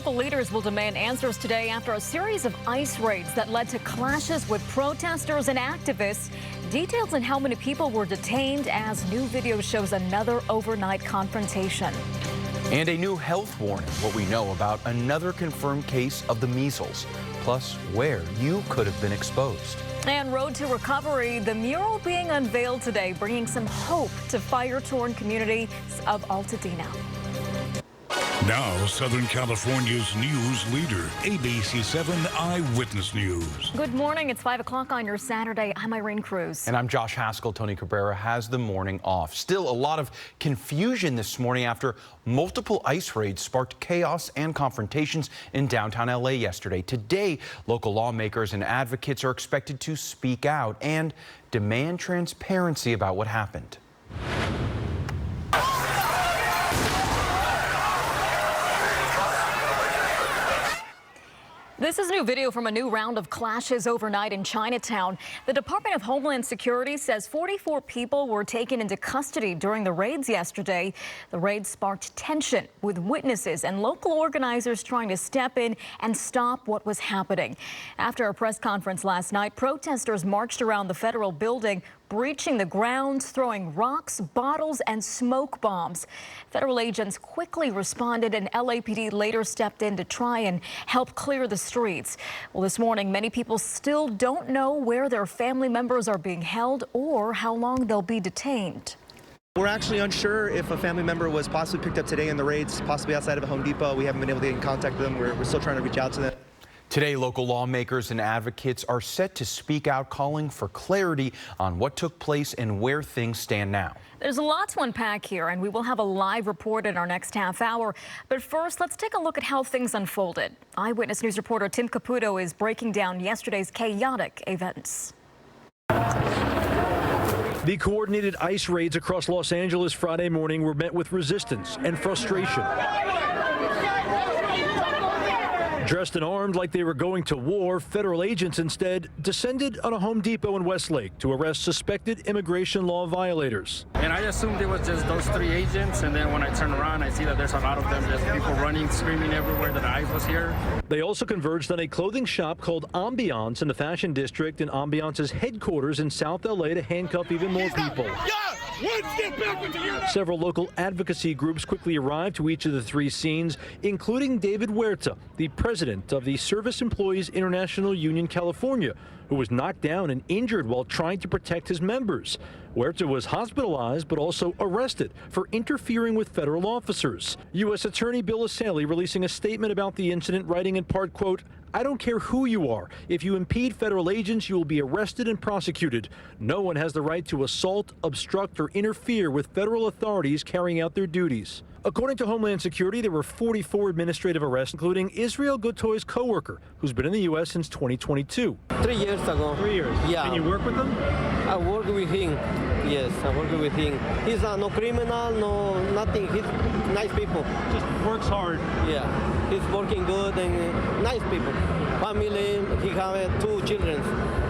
Local leaders will demand answers today after a series of ICE raids that led to clashes with protesters and activists. Details on how many people were detained as new video shows another overnight confrontation. And a new health warning, what we know about another confirmed case of the measles, plus where you could have been exposed. And road to recovery, the mural being unveiled today, bringing some hope to fire-torn communities of Altadena. Now, Southern California's news leader, ABC 7 Eyewitness News. Good morning. It's 5 o'clock on your Saturday. I'm Irene Cruz. And I'm Josh Haskell. Tony Cabrera has the morning off. Still a lot of confusion this morning after multiple ICE raids sparked chaos and confrontations in downtown LA yesterday. Today, local lawmakers and advocates are expected to speak out and demand transparency about what happened. This is new video from a new round of clashes overnight in Chinatown. The Department of Homeland Security says 44 people were taken into custody during the raids yesterday. The raids sparked tension with witnesses and local organizers trying to step in and stop what was happening. After a press conference last night, protesters marched around the federal building, breaching the grounds, throwing rocks, bottles, and smoke bombs. Federal agents quickly responded, and LAPD later stepped in to try and help clear the streets. Well, this morning, many people still don't know where their family members are being held or how long they'll be detained. We're actually unsure if a family member was possibly picked up today in the raids, possibly outside of a Home Depot. We haven't been able to get in contact with them. We're still trying to reach out to them. Today, local lawmakers and advocates are set to speak out, calling for clarity on what took place and where things stand now. There's a lot to unpack here, and we will have a live report in our next half hour. But first, let's take a look at how things unfolded. Eyewitness News reporter Tim Caputo is breaking down yesterday's chaotic events. The coordinated ICE raids across Los Angeles Friday morning were met with resistance and frustration. Dressed and armed like they were going to war, federal agents instead descended on a Home Depot in Westlake to arrest suspected immigration law violators. And I assumed it was just those three agents, and then when I turn around, I see that there's a lot of them, just people running, screaming everywhere that ICE was here. They also converged on a clothing shop called Ambiance in the Fashion District and Ambiance's headquarters in South LA to handcuff even more people. Several local advocacy groups quickly arrived to each of the three scenes, including David Huerta, the president of the Service Employees International Union California, who was knocked down and injured while trying to protect his members. Huerta was hospitalized but also arrested for interfering with federal officers. U.S. Attorney Bill Asali releasing a statement about the incident, writing in part, quote, "I don't care who you are. If you impede federal agents, you will be arrested and prosecuted. No one has the right to assault, obstruct, or interfere with federal authorities carrying out their duties." According to Homeland Security, there were 44 administrative arrests, including Israel Gotoy's co-worker, who's been in the U.S. since 2022. 3 years ago. 3 years? Yeah. Can you work with him? I work with him. Yes, I work with him. He's no criminal, no nothing. He's nice people. Just works hard. Yeah, he's working good and nice people. Family, he have 2 children.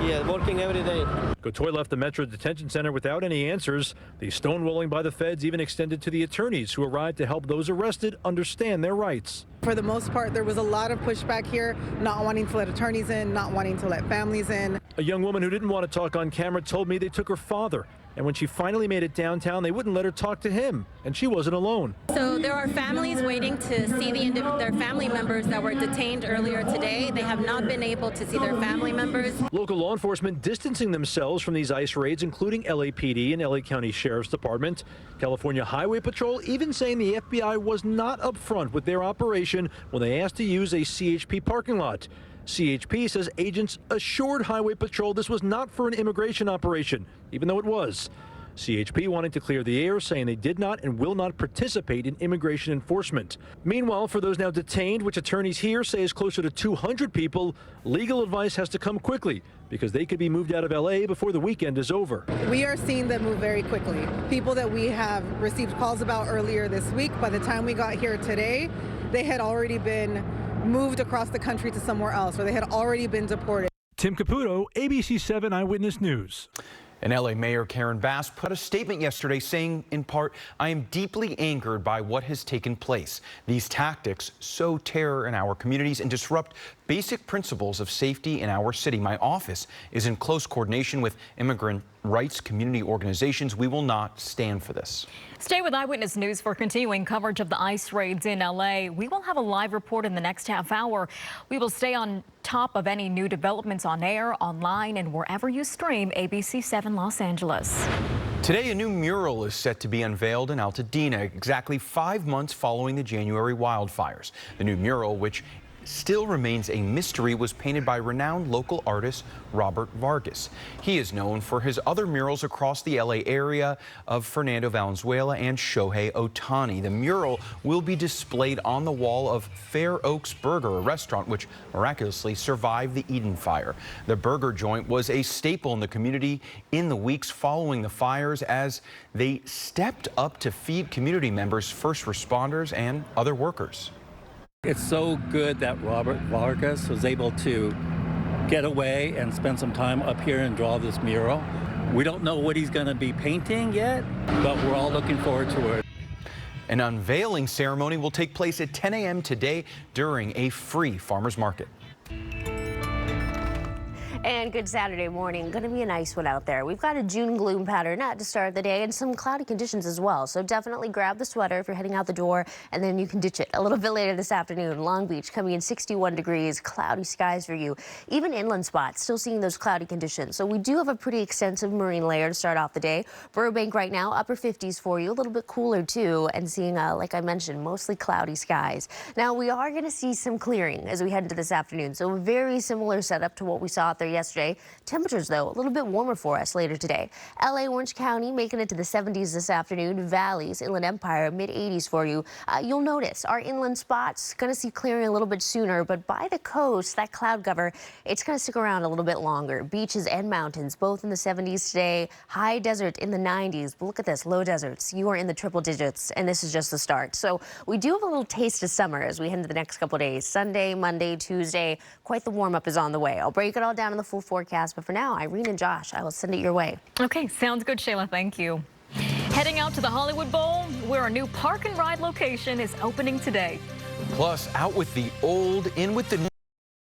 Yeah, working every day. Gotoy left the Metro Detention Center without any answers. The stonewalling by the feds even extended to the attorneys who arrived to help those arrested understand their rights. For the most part, there was a lot of pushback here, not wanting to let attorneys in, not wanting to let families in. A young woman who didn't want to talk on camera told me they took her father. And when she finally made it downtown, they wouldn't let her talk to him. And she wasn't alone. So there are families waiting to see their family members that were detained earlier today. They have not been able to see their family members. Local law enforcement distancing themselves from these ICE raids, including LAPD and LA County Sheriff's Department. California Highway Patrol even saying the FBI was not upfront with their operation when they asked to use a CHP parking lot. CHP says agents assured Highway Patrol this was not for an immigration operation, even though it was. CHP wanting to clear the air, saying they did not and will not participate in immigration enforcement. Meanwhile, for those now detained, which attorneys here say is closer to 200 people, legal advice has to come quickly because they could be moved out of LA before the weekend is over. We are seeing them move very quickly. People that we have received calls about earlier this week, by the time we got here today, they had already been moved across the country to somewhere else, or they had already been deported. Tim Caputo, ABC 7 Eyewitness News. And LA Mayor Karen Bass put a statement yesterday saying, in part, "I am deeply angered by what has taken place. These tactics sow terror in our communities and disrupt basic principles of safety in our city. My office is in close coordination with immigrant rights community organizations. We will not stand for this." Stay with Eyewitness News for continuing coverage of the ICE raids in LA. We will have a live report in the next half hour. We will stay on top of any new developments on air, online, and wherever you stream ABC 7 Los Angeles. Today, a new mural is set to be unveiled in Altadena, exactly 5 months following the January wildfires. The new mural, which still remains a mystery, was painted by renowned local artist Robert Vargas. He is known for his other murals across the LA area of Fernando Valenzuela and Shohei Ohtani. The mural will be displayed on the wall of Fair Oaks Burger, a restaurant which miraculously survived the Eden fire. The burger joint was a staple in the community in the weeks following the fires as they stepped up to feed community members, first responders, and other workers. It's so good that Robert Vargas was able to get away and spend some time up here and draw this mural. We don't know what he's going to be painting yet, but we're all looking forward to it. An unveiling ceremony will take place at 10 a.m. today during a free farmers market. And good Saturday morning. Going to be a nice one out there. We've got a June gloom pattern to start the day and some cloudy conditions as well. So definitely grab the sweater if you're heading out the door, and then you can ditch it a little bit later this afternoon. Long Beach coming in 61 degrees, cloudy skies for you. Even inland spots still seeing those cloudy conditions. So we do have a pretty extensive marine layer to start off the day. Burbank right now, upper 50s for you, a little bit cooler too, and seeing, like I mentioned, mostly cloudy skies. Now we are going to see some clearing as we head into this afternoon. So a very similar setup to what we saw out there yesterday. Temperatures, though, a little bit warmer for us later today. LA, Orange County making it to the 70s this afternoon. Valleys, Inland Empire, mid-80s for you. You'll notice our inland spots going to see clearing a little bit sooner, but by the coast, that cloud cover, it's going to stick around a little bit longer. Beaches and mountains, both in the 70s today. High desert in the 90s. But look at this, low deserts. You are in the triple digits, and this is just the start. So we do have a little taste of summer as we head into the next couple of days. Sunday, Monday, Tuesday, quite the warm-up is on the way. I'll break it all down in the full forecast, but for now, Irene and Josh, I will send it your way. Okay, sounds good, Shayla. Thank you. Heading out to the Hollywood Bowl, where a new park and ride location is opening today. Plus, out with the old, in with the new.